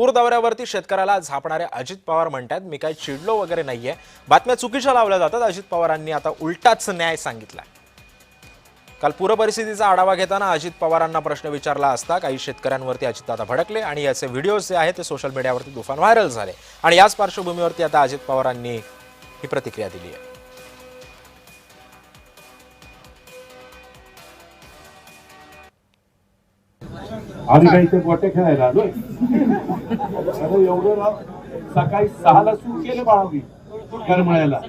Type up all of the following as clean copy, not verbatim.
पूर दौऱ्यावरती शेतकऱ्याला झापणारे अजित पवार म्हणतात मी काही चिडलो वगैरे नाहीये, बातम्या चुकीच्या लावल्या जातात. अजित पवारांनी आता उलटाच न्याय सांगितला. काल पूर परिस्थितीचा आढावा घेताना अजित पवारांना प्रश्न विचारला असता काही शेतकऱ्यांवरती अजितदादा भडकले आणि याचे व्हिडिओज जे आहेत ते सोशल मीडियावरती तुफान व्हायरल झाले आणि याच पार्श्वभूमीवरती आता अजित पवारांनी ही प्रतिक्रिया दिली आहे. आम्ही काही ते गोटे खेळायला आलोय. अरे एवढं राव सकाळी 6ला सुरू केलं बाळावी करमळ्याला.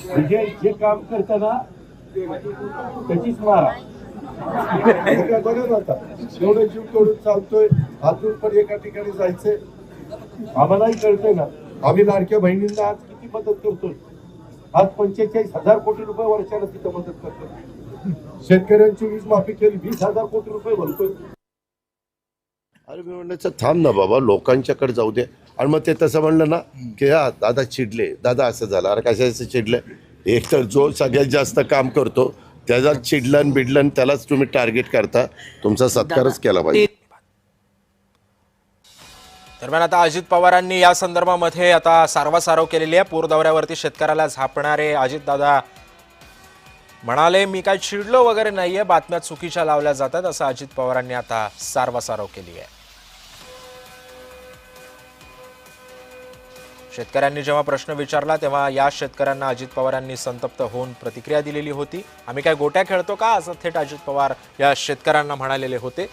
म्हणजे जे काम करताना त्याचीच मारा. बघा ना आता एवढं जीव तोडून चालतोय, अजून पण एका ठिकाणी जायचंय. आम्हालाही कळतंय ना, आम्ही लाडक्या बहिणींना आज किती मदत करतोय. आज 45,000 कोटी रुपये वर्षाला तिथं मदत करतोय. शेतकऱ्यांची वीज माफी केली, 20,000 कोटी रुपये भरतोय. अरे मी म्हणायचं थांब ना बाबा, लोकांच्याकडे जाऊ दे. आणि मग ते तसं म्हणलं ना की हा दादा चिडले, दादा असं झालं. अरे कशाचं चिडलं? एक तर जो सगळ्यात जास्त काम करतो त्याचा चिडलन बिडलन त्यालाच तुम्ही टार्गेट करता. तुमचा सत्कारच केला पाहिजे. दरम्यान आता अजित पवारांनी या संदर्भामध्ये आता सारवासारव केलेली आहे. पूर दौऱ्यावरती शेतकऱ्याला झापणारे अजितदादा म्हणाले मी काय चिडलो वगैरे नाहीये, बातम्या चुकीच्या लावल्या जातात, असं अजित पवारांनी आता सारवासारव केली आहे. शेतकऱ्यांनी जेव्हा प्रश्न विचारला तेव्हा या शेतकऱ्यांना अजित पवारांनी संतप्त होऊन प्रतिक्रिया दिलेली होती. आम्ही काय गोट्या खेळतो का, असं थेट अजित पवार या शेतकऱ्यांना म्हणालेले होते.